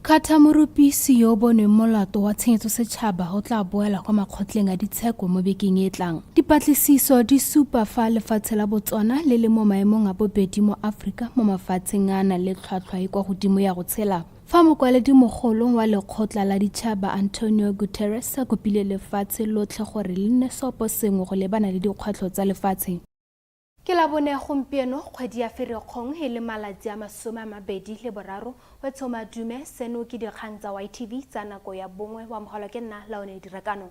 Khatha morupisi yo bonweng molato wa tshenyetso setšhaba go tla boela kwa makgotleng a ditsheko mo bekeng e tlang. Dipatlisiso di supa fa lefatshe la Botswana le le mo maemong a bobedi mo Afrika mo mafatsheng a nang le tlhwatlhwa e kwa godimo ya go tshela. Fa mokwaledi-mogolo wa lekgotla la ditšhaba Antonio Guterres a kopile lefatshe lotlhe gore le nne seopo sengwe go lebana le dikgwetlho tsa lefatshe. Ke la bone gompieno kgwedi ya Ferikgong e le malatsi a 23 wa Thomadume seno ke dikgang tsa YTV tsa nako ya bongwe wa mogala ke nna Laone Dirakano.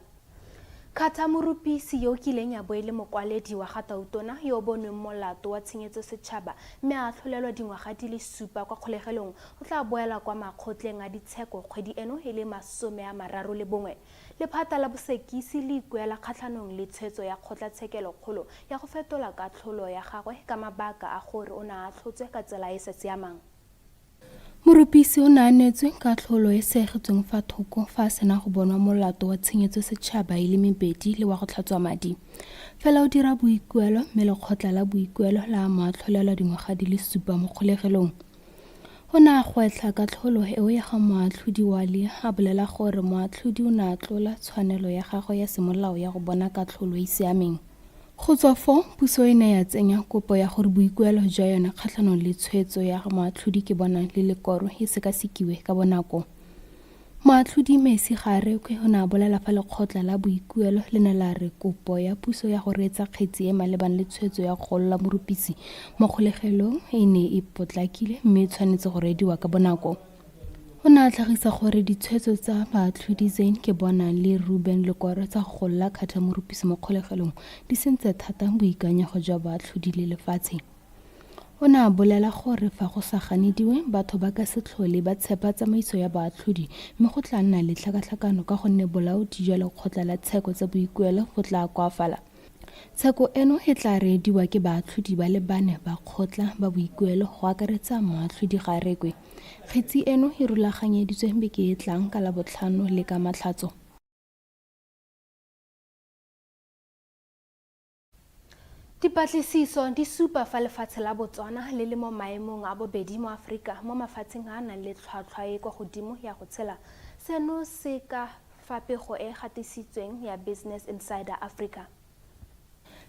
Khatha morupisi yo kileng ya boele mokwaledi wa Gatautona yo bonweng molato wa tshenyetso setšhaba mme a tlholelwa dingwaga di le 7 kwa kgolegelong o tla boela kwa makgotleng a ditsheko kgwedi eno e le 31. Lephata la bosekisi le ikuela kgatlhanong le tshwetso ya kgotlatshekelo kgolo ya go fetola katlholo ya gagwe ka mabaka a gore o ne a tlhotswe ka tsela e sa siamang. Morupisi o ne a neetswe katlholo e segetsweng fa thoko fa a sena go bonwa molato wa tshenyetso setšhaba e le mebedi le wa go tlhatswa madi. Fela o dira boikuelo mme lekgotla la boikuelo la mo atlholelwa dingwaga di le 7 mo kgolegelong. O ne a gwetlha katlholo eo ya ga moatlhodi wa le a bolela gore moatlhodi o ne a tlola tshwanelo ya gagwe ya semolao ya go bona katlholo e e siameng. Go tswa foo, puso e ne ya tsenya kopo ya gore boikuelo jwa yone kgatlhanong le tshwetso ya moatlhodi ke bona le lekoro e sekasekiwe ka bonako. Moatlhodi Messi ga a rekwe o ne a bolela fa lekgotla la boikuelo le ne la re kopo ya puso ya go reetsa kgetsi e malebana le tshwetso ya go golola morupisi mo kgolegelong e ne e potlakile mme e tshwanetse go reediwa ka bonako. O ne a tlhagisa gore ditshwetso tsa baatlhodi Zane ke bona le Ruben Lekoro tsa go golola Khatha morupisi mo kgolegelong di sentse thata boikanyego jwa baatlhodi le lefatshe. O ne a bolela gore fa go sa ganediwe batho ba ka se tlhole ba tshepa tsamaiso ya baatlhodi mme go tla nna le tlhakatlhakano ka gonne bolaodi jwa lekgotla la tsheko tsa boikuelo go tla koafala. Tsheko eno e tla reediwa ke baatlhodi ba le 4 ba kgotla ba boikuelo go akaretsa moatlhodi ga a rekwe. Kgetsi eno e rulaganyeditswe beke e tlang ka la Botlhano le ka Matlhatso. Dipatlisiso di supa fa lefatshe la Botswana le le mo maemong a bobedi mo Afrika mo mafatsheng a nang le tlhwatlhwa e kwa godimo ya go tshela. Seno se ka fa pego e gatisitsweng ya Business Insider Africa.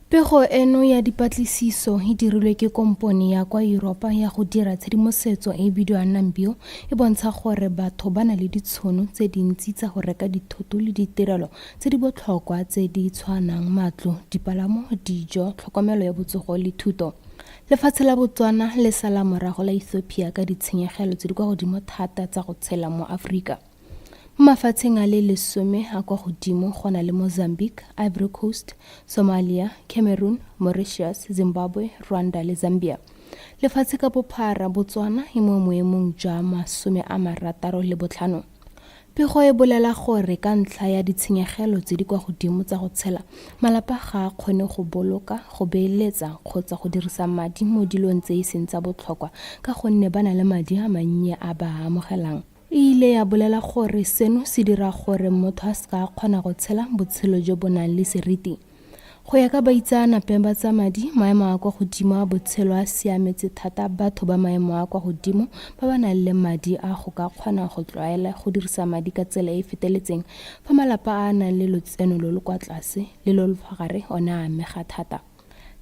Pego eno ya dipatlisiso e dirilwe ke komponi ya kwa Europa ya go dira tshedimosetso e bidiwang Nambio e bontsha gore batho ba na le ditshono tse dintsi tsa go reka dithoto le ditirelo tse di botlhokwa tse di tshwanang matlo, dipalamo, dijo, tlhokomelo ya botsogo le thuto. Lefatshe la Botswana le sala morago la Ethiopia ka ditshenyegelo tse di kwa godimo thata tsa go tshela mo Afrika. Mafatsheng a le 10 a kwa godimo go na le Mozambique, Ivory Coast, Somalia, Cameroon, Mauritius, Zimbabwe, Rwanda le Zambia. Lefatshe ka bophara Botswana e mo moemong jwa 65. Pego e bolela gore ka ntlha ya ditshenyegelo tse di kwa godimo tsa go tshela, malapa ga a kgone go boloka, go beeletsa kgotsa go dirisa madi mo dilong tse e seng tsa botlhokwa ka gonne ba na le madi a mannye a ba a amogelang. E ile ya bolela gore seno se dira gore motho a ska kgona go tshela botshelo jo bo nang le seriti. Go ya ka baitseanape ba tsa madi, maemo a kwa godimo a botshelo a siametse thata batho ba maemo a kwa godimo ba ba nang le madi a go ka kgona go tlwaela go dirisa madi ka tsela e e feteletseng fa malapa a nang le lotseno lo lo kwa tlase le lo lo fa gare one a amega thata.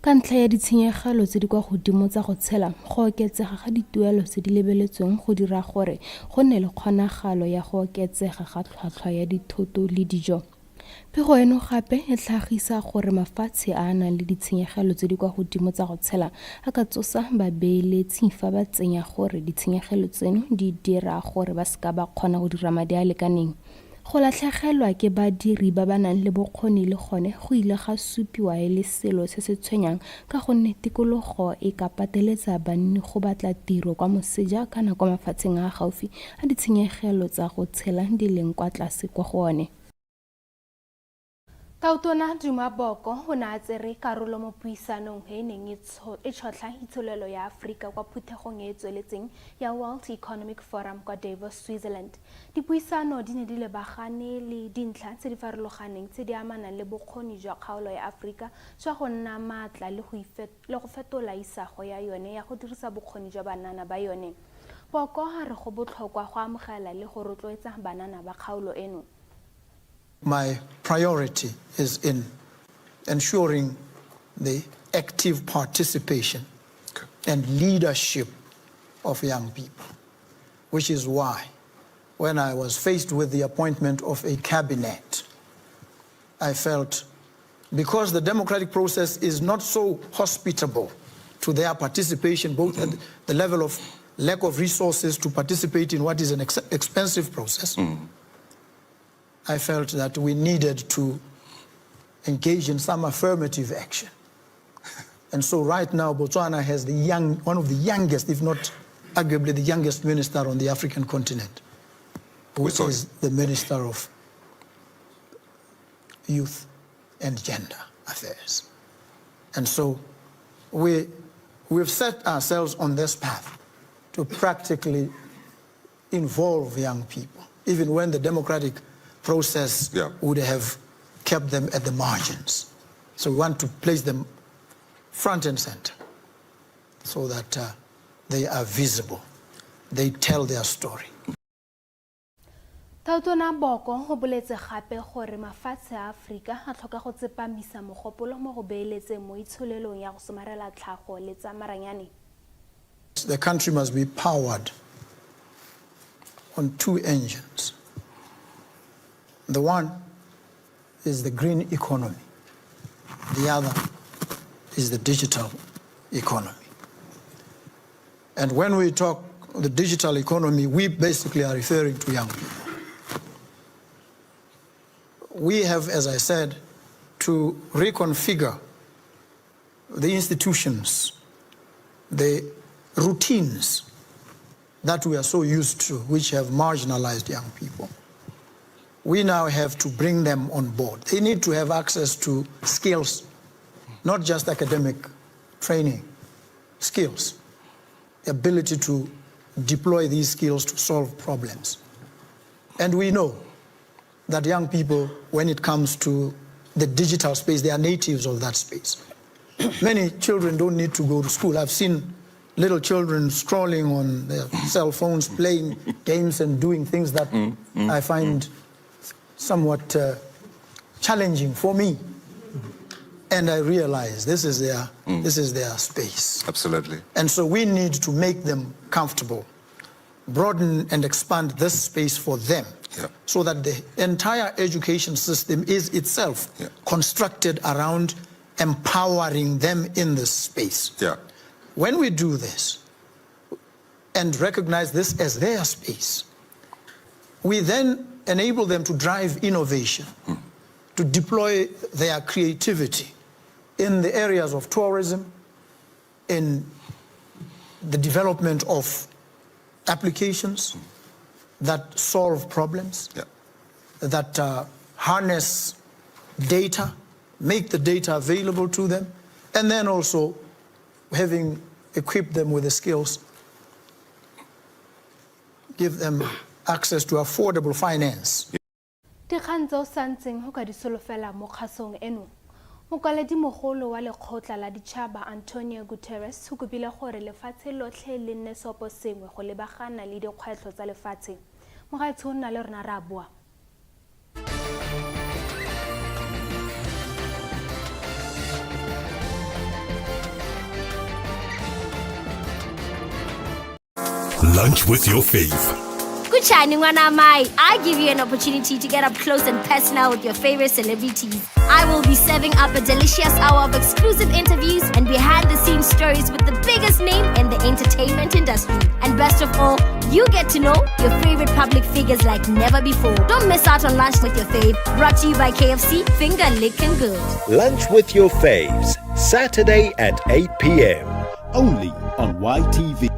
Ka ntlha ya ditshenyegelo tse di kwa godimo tsa go tshela, go oketsega ga dituelo tse di lebeletsweng go dira gore go nne le kgonagalo ya go oketsega ga tlhwatlhwa ya dithoto le dijo. Pego eno gape e tlhagisa gore mafatshe a nang le ditshenyegelo tse di kwa godimo tsa go tshela a ka tsosa babeeletsi fa ba tsenya gore ditshenyegelo tseno di dira gore ba seka ba kgona go dira madi a lekaneng. Go latlhegelwa ke badiri ba ba nang le bokgoni le gone go ile ga supiwa e le selo se se tshwenyang ka gonne tikologo e ka pateletsa banni go batla tiro kwa moseja kana kwa mafatsheng a gaufi a ditshenyegelo tsa go tshela di leng kwa tlase kwa go one. Tautona Dumaboko o ne a tsere karolo mo puisanong e neng e tšhotlha itsholelo ya Afrika kwa phuthegong e e tsweletseng ya World Economic Forum kwa Davos, Switzerland. Dipuisano di ne di lebagane le dintlha tse di farologaneng tse di amanang le bokgoni jwa kgaolo ya Afrika jwa go nna maatla le go fetola isago ya yone ya go dirisa bokgoni jwa banana ba yone. Poko ha re go botlhokwa go amogela le go rotloetsa banana ba kgaolo eno. My priority is in ensuring the active participation and leadership of young people, which is why when I was faced with the appointment of a cabinet, I felt because the democratic process is not so hospitable to their participation, both at the level of lack of resources to participate in what is an expensive process, I felt that we needed to engage in some affirmative action. And so right now, Botswana has one of the youngest, if not arguably the youngest minister on the African continent, who is the Minister of Youth and Gender Affairs. And so we've set ourselves on this path to practically involve young people, even when the democratic process would have kept them at the margins. So we want to place them front and center so that they are visible, they tell their story. Tautona Boko go boletse gape gore mafatshe a Afrika a tlhoka go tsepamisa mogopolo mo go beeletseng mo itsholelong ya go somarela tlhago le tsa maranyane. The country must be powered on two engines. The one is the green economy. The other is the digital economy. And when we talk the digital economy, we basically are referring to young people. We have, as I said, to reconfigure the institutions, the routines that we are so used to, which have marginalized young people. We now have to bring them on board. They need to have access to skills, not just academic training, skills, the ability to deploy these skills to solve problems. And we know that young people, when it comes to the digital space, they are natives of that space. Many children don't need to go to school. I've seen little children scrolling on their cell phones, playing games and doing things that I find somewhat challenging for me. And I realize this is their space. Absolutely. And so we need to make them comfortable, broaden and expand this space for them, so that the entire education system is itself constructed around empowering them in this space. When we do this and recognize this as their space, we then enable them to drive innovation, to deploy their creativity in the areas of tourism, in the development of applications that solve problems, that harness data, make the data available to them, and then also having equipped them with the skills, give them access to affordable finance. Dikgang tse o santseng go ka di solofela mo kgasong eno. Mokwaledi mogolo wa lekgotla la ditšhaba Antonio Guterres o kopile gore lefatshe lotlhe le nne seopo sengwe go lebagana le dikgwetlho tsa lefatshe. Mogaetsho o nna le rona ra bua. Lunch with your fave. Kuchani Wanamai, I give you an opportunity to get up close and personal with your favorite celebrities. I will be serving up a delicious hour of exclusive interviews and behind-the-scenes stories with the biggest name in the entertainment industry. And best of all, you get to know your favorite public figures like never before. Don't miss out on Lunch with Your Fave, brought to you by KFC, Finger Lickin' Good. Lunch with Your Faves, Saturday at 8 p.m. Only on YTV.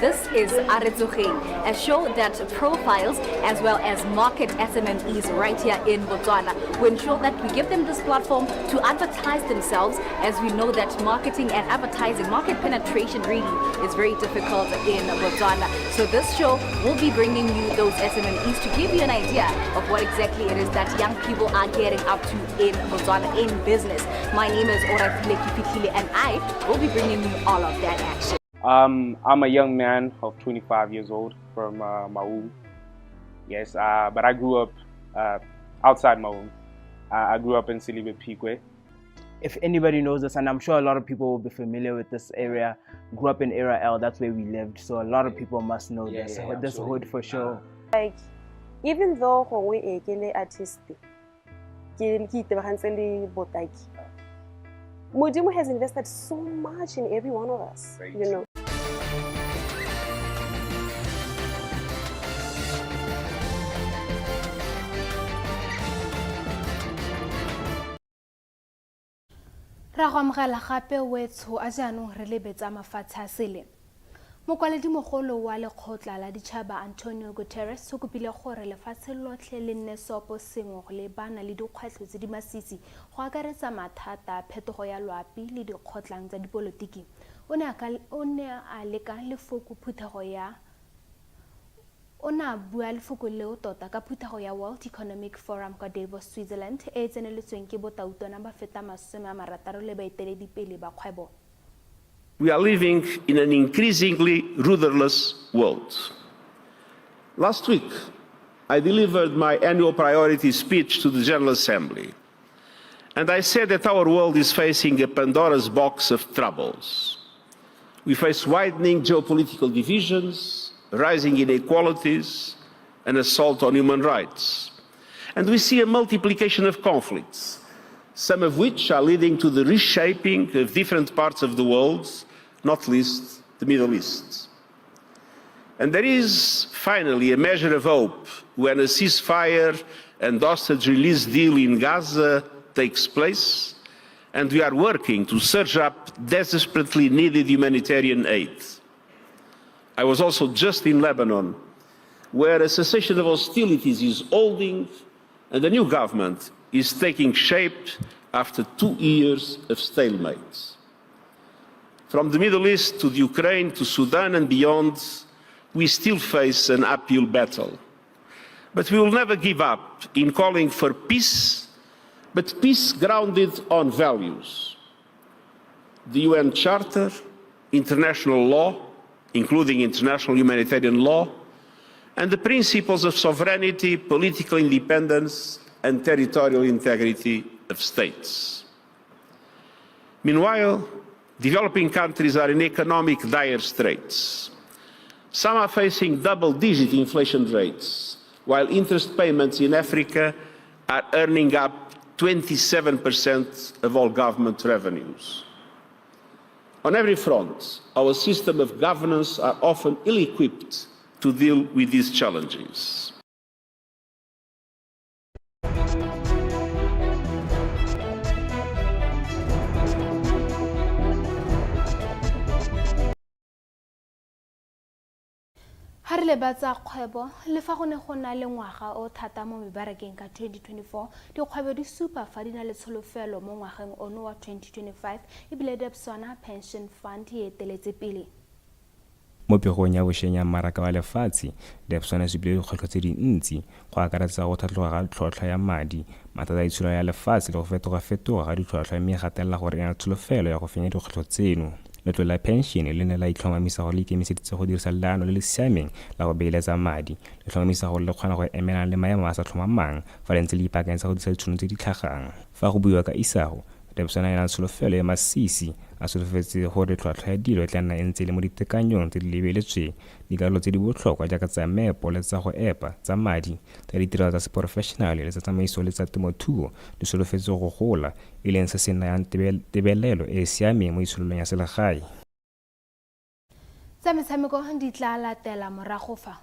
This is Aretsuge, a show that profiles as well as market SMMEs right here in Botswana. We ensure that we give them this platform to advertise themselves, as we know that marketing and advertising, market penetration really is very difficult in Botswana. So this show will be bringing you those SMMEs to give you an idea of what exactly it is that young people are getting up to in Botswana in business. My name is Orafile Kipikile and I will be bringing you all of that action. I'm a young man of 25 years old from Maun. Yes, but I grew up outside Maun. I grew up in Silibe Pikwe. If anybody knows this, and I'm sure a lot of people will be familiar with this area, grew up in Area L, that's where we lived, so a lot of people must know this hood for sure. Like, even though we are artist, Modimo has invested so much in every one of us, you know. Ra go amogela gape wetsho a jaanong re lebetsa mafatshe a sele. Mokwaledi-mogolo wa lekgotla la ditšhaba Antonio Guterres o kopile gore lefatshe lotlhe le nne seopo sengwe go lebana le dikgwetlho tse di masisi go akaretsa mathata phetogo ya loapi le dikgotlang tsa dipolotiki. O ne a leka lefoko phuthego ya Ona bua lefoko leo tota ka phuthego ya World Economic Forum kwa Davos, Switzerland e tseneletsweng ke botautona ba feta 60 le baeteledipele ba kgwebo. We are living in an increasingly rudderless world. Last week, I delivered my annual priority speech to the General Assembly, and I said that our world is facing a Pandora's box of troubles. We face widening geopolitical divisions, rising inequalities, and assault on human rights. And we see a multiplication of conflicts, some of which are leading to the reshaping of different parts of the world, not least the Middle East. And there is finally a measure of hope when a ceasefire and hostage release deal in Gaza takes place, and we are working to surge up desperately needed humanitarian aid. I was also just in Lebanon, where a cessation of hostilities is holding and a new government is taking shape after 2 years of stalemate. From the Middle East to the Ukraine to Sudan and beyond, we still face an uphill battle. But we will never give up in calling for peace, but peace grounded on values. The UN Charter, international law, including international humanitarian law, and the principles of sovereignty, political independence, and territorial integrity of states. Meanwhile, developing countries are in economic dire straits. Some are facing double-digit inflation rates, while interest payments in Africa are earning up 27% of all government revenues. On every front, our system of governance are often ill-equipped to deal with these challenges. Ha re lebatsa kgwebo le fa go ne go na le ngwaga o thata mo mebarakeng ka 2024 dikgwebo di supa fa di na le tsholofelo mo ngwageng ono wa 2025 ebile Debswana Pension Fund e eteletse pele. Mo pegong ya bošeng ya mmaraka wa lefatshe Debswana se bile dikgwetlho tse dintsi go akaretsa go tlhatlhoga ga tlhotlhwa ya madi mathata a itsholo ya lefatshe le go fetoga ga ditlhotlhwa mme gatelela gore e na tsholofelo ya go fenya dikgwetlho tseno. Letlole la pension le ne la itlhomamisa gore le ikemiseditse go dirisa leano le le siameng la go beeletsa madi le tlhomamisa gore le kgona go emelana le maemo a sa tlhomamang fa le ntse le ipaakanyetsa go dirisa ditšhono tse di tlhagang. Fa go buiwa ka isago Debswana e na tsholofelo ya masisi a solofetse gore tlhotlhwa ya dilo e tla nna e ntse le mo ditekanyong tse di lebeletsweng dikarolo tse di botlhokwa jaaka tsa meepo le tsa go epa tsa madi tsa ditirelo tsa seporofešenale le tsa tsamaiso le tsa temothuo di solofetse go gola e leng se se nayang tebelelo e e siameng mo itshololong ya selegae. Tsa metshameko di tla latela morago fa.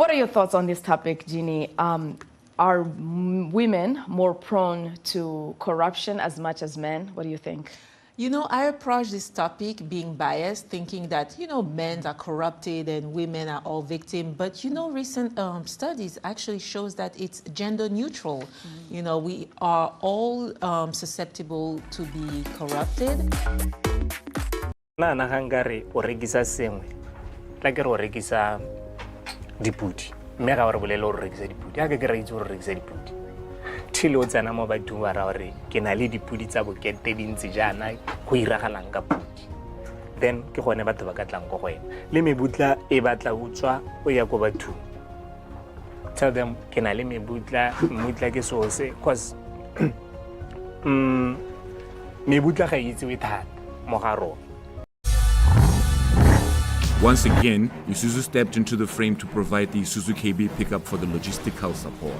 What are your thoughts on this topic, Jeannie? Are women more prone to corruption as much as men? What do you think? You know, I approach this topic being biased, thinking that, you know, men are corrupted and women are all victims. But, you know, recent studies actually shows that it's gender neutral. You know, we are all susceptible to be corrupted. Na hangare o regisa sengwe. Tla ke re o regisa dipudi. Mme ga o re bolele o regisa dipudi. Ha ke re itse o regisa dipudi. Thile o tsena mo bathong ba ra gore ke na le dipudi tsa bokete dintsi jaana go iragalang ka pudi. Then ke gone batho ba ka tlang go wena. Le mebutla e batla utswa o ya go bathong. Tell them ke na le mebutla ke sose cause mebutla ga itse we thata mo ga rona. Once again, Isuzu stepped into the frame to provide the Isuzu KB pickup for the logistical support.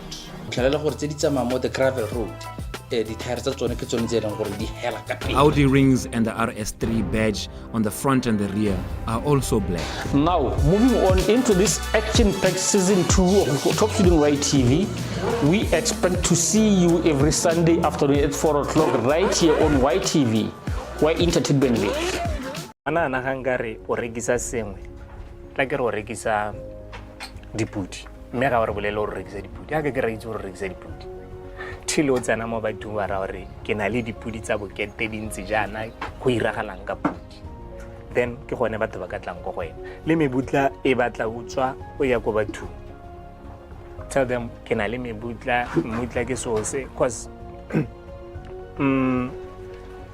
Audi rings and the RS3 badge on the front and the rear are also black. Now, moving on into this action-packed season 2 of Top Shooting Right TV, we expect to see you every Sunday afternoon at 4 o'clock right here on YTV, where entertainment lives. Ana hangare o regisa sengwe. Tla ke re o regisa dipudi. Mme ga o re bolele o regisa dipudi. Ha ke re itse o regisa dipudi. Thile o tsena mo bathong ba ra gore ke na le dipudi tsa bokete dintsi jaana go iragalang ka pudi. Then ke gone batho ba ka tlang go wena. Le mebutla e batla utswa o ya go bathong. Tell them ke na le mebutla ke sose cause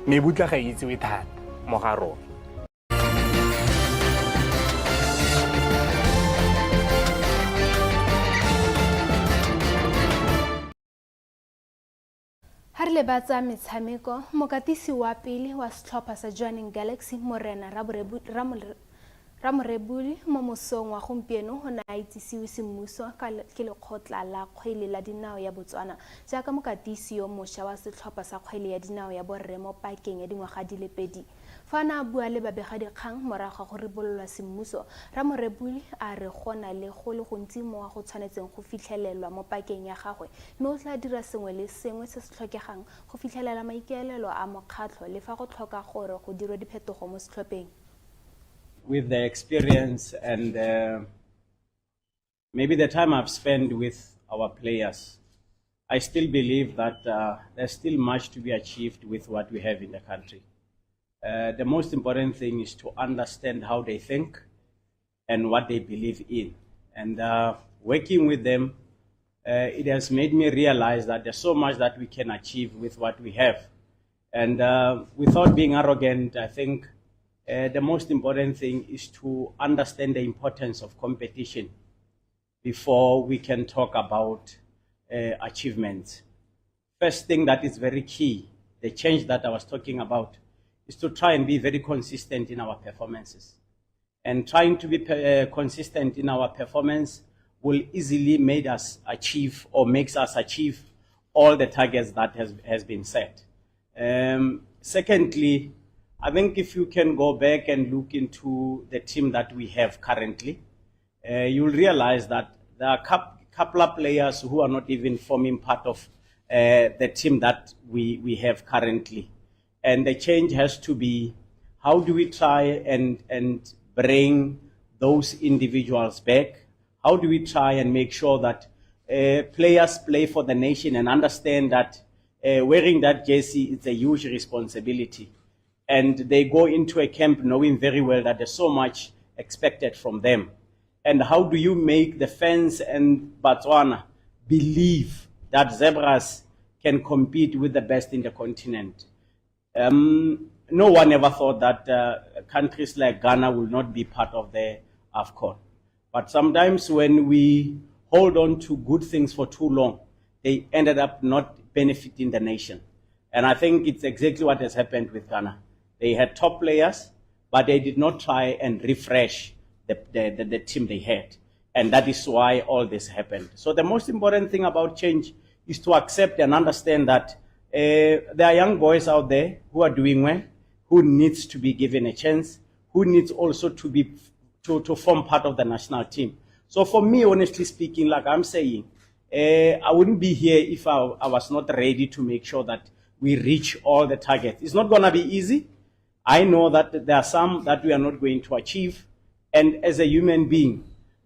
mebutla ga itse we thata mo ga rona. Ha re lebatsa metshameko, mokatisi wa pele wa setlhopha sa Joining Galaxy Morena Ramorebuli mo mosong wa gompieno go na itsisiwe semmuso ke lekgotla la kgwele la dinao ya Botswana jaaka mokatisi yo mošwa wa setlhopha sa kgwele ya dinao ya borre mo pakeng ya dingwaga di le pedi. Fa na bua le babegadikgang morago ga go ribololwa semmuso, Ramorebuli a re gona le go le gontsi mo go tshwanetseng go fitlhelelwa mo pakeng ya gagwe mme o tla dira sengwe le sengwe se se tlhokegang go fitlhelela maikaelelo a mokgatlho le fa go tlhoka gore go dirwe diphetogo mo setlhopheng. With the experience and maybe the time I've spent with our players, I still believe that there's still much to be achieved with what we have in the country. The most important thing is to understand how they think and what they believe in. And working with them, it has made me realize that there's so much that we can achieve with what we have. And without being arrogant, I think the most important thing is to understand the importance of competition before we can talk about achievements. First thing that is very key, the change that I was talking about, is to try and be very consistent in our performances. And trying to be consistent in our performance will easily make us achieve or makes us achieve all the targets that has been set. Secondly, I think if you can go back and look into the team that we have currently, you'll realize that there are a couple of players who are not even forming part of the team that we have currently. And the change has to be, how do we try and bring those individuals back? How do we try and make sure that players play for the nation and understand that wearing that jersey is a huge responsibility? And they go into a camp knowing very well that there's so much expected from them. And how do you make the fans and Botswana believe that zebras can compete with the best in the continent? No one ever thought that countries like Ghana will not be part of the AFCON. But sometimes when we hold on to good things for too long, they ended up not benefiting the nation. And I think it's exactly what has happened with Ghana. They had top players, but they did not try and refresh the team they had. And that is why all this happened. So the most important thing about change is to accept and understand that there are young boys out there who are doing well, who needs to be given a chance, who needs also to form part of the national team. So for me, honestly speaking, like I'm saying, I wouldn't be here if I was not ready to make sure that we reach all the targets. It's not going to be easy. I know that there are some that we are not going to achieve. And as a human being,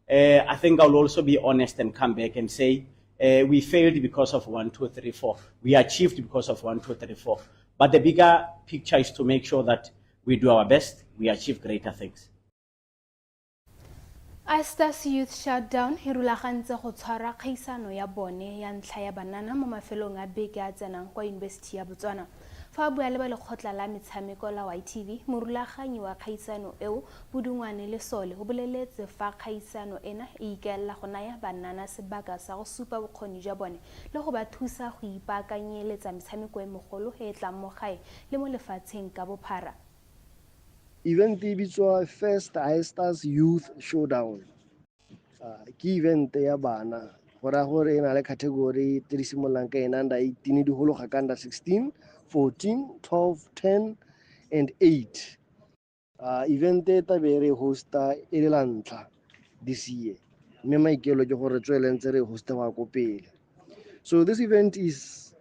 I think I'll also be honest and come back and say, we failed because of 1, 2, 3, 4. We achieved because of 1, 2, 3, 4. But the bigger picture is to make sure that we do our best, we achieve greater things. Astas Youth Shutdown e rulagantse go tshwara kgaisano ya bone ya ntlha ya banana mo mafelong a beke a tsenang kwa University ya Botswana. Fa bua le ba lekgotla la metshameko la YTV, morulaganyi wa kgaisano eo Budungwane le Sole go boleletse fa kgaisano ena e ikaela go naya banana sebaka sa go supa bokgoni jwa bone le go ba thusa go ipaakanyeletsa metshameko e mogolo e tlang mo gae le mo lefatsheng ka bophara. Event e bitswa First Astas Youth Showdown. Ke event ya bana gora gore ena le category tse di simololang ka under 18 di holo ga ka under 16, 14, 12, 10 and 8. Event e tabere hosta e le lantla this year. Mme maikelo ke gore tswele ntse re hosta wa go pele. So this event is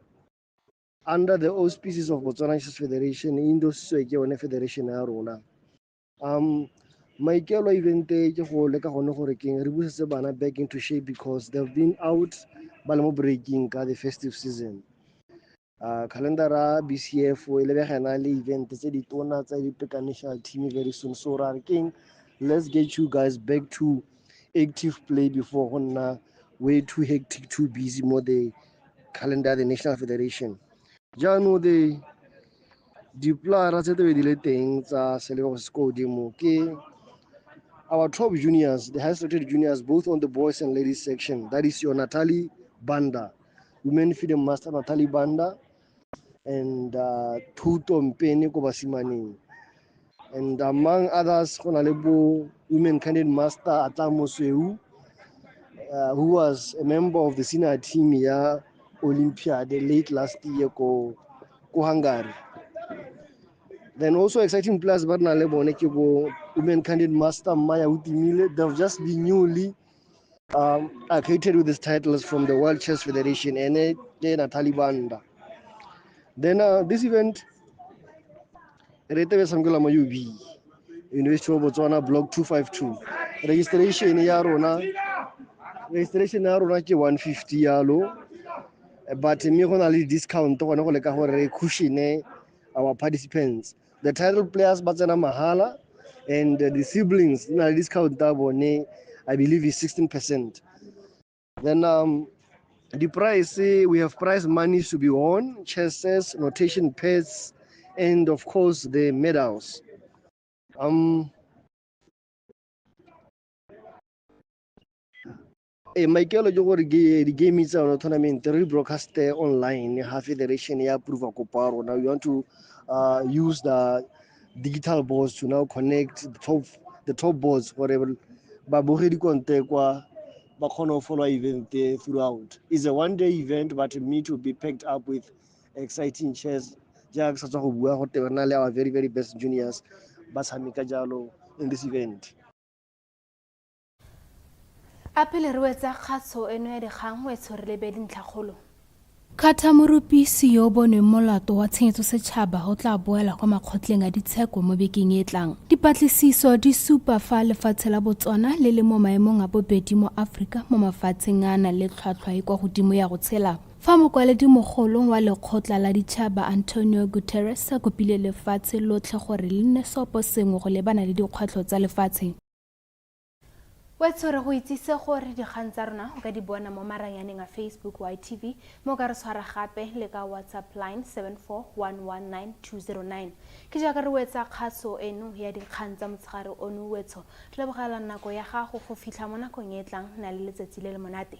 under the auspices of Botswana Chess Federation, indositswe ke yone federation ya rona. Maikelo event ke go leka gone gore keng re busetse bana back into shape because they've been out ba le mo breaking ka the festive season. Calendar BCF e lebegana le event tse di tona tsa di national team very soon, so ra re keng let's get you guys back to active play before gonna way too hectic, too busy more the calendar the national federation. Jaanong the plara tse di le teng tsa selego se go dimo ke our top juniors, the highest rated juniors, both on the boys and ladies section. That is your Natalie Banda, women freedom master Natalie Banda, and Tuto Mpeni Kobasimani. And among others, Konalebo women candidate master Atamo Sweu, who was a member of the senior team here Olympiad late last year ko Hungary. Then also exciting players Barna Lebone Kibo, women candidate master Maya Utimile. They've just been newly accredited with these titles from the World Chess Federation and Natalie Banda. Then this event, Retebe Samgula Mayubi, University of Botswana, Block 252. Registration Yarona ke 150 yalo, but me gonna discount to gonna go leka gore cushion our participants. The title players batsana mahala, and the siblings na discount tabone I believe is 16%. Then the price we have prize money to be won, chesses, notation pads, and of course the medals. Michael jo gore the game is on tournament rebroadcast online ha federation ya approve koparo. Now we want to use the digital boards to now connect the top boards whatever ba bogedi konte kwa ba khona follow event throughout. It's a one-day event but me to be packed up with exciting chess ja sa go bua go tebana le our very best juniors ba tshameka jalo in this event. Apele re wetsa kgatso eno ya dikgang we tshorele be dintlhakgolo. Khatha morupi CEO bone molato wa tshenyetso setšhaba go tla boela kwa makgotleng a ditsheko mo bekeng e tlang. Dipatlisiso di supa fa lefatshe la Botswana le le mo maemong a bobedi mo Afrika mo mafatsheng a na le tlhwatlhwa e kwa godimo ya go tshela. Fa mokwaledi mogolo wa lekgotla la ditšhaba Antonio Guterres a kopile lefatshe lotlhe gore le nne sopo sengwe go lebana le dikgwetlho tsa lefatshe. Wetsore go itsise gore dikgang tsa rona o ka di bona mo maranyaneng a Facebook YTV mo ka re tshwara gape le ka WhatsApp line 74119 ke jaaka re wetsa kgaso eno ya dikgang tsa motshegare ono wetso re lebogela nako ya gago go fitlha mo nakong e tlang na le letsatsi le le monate.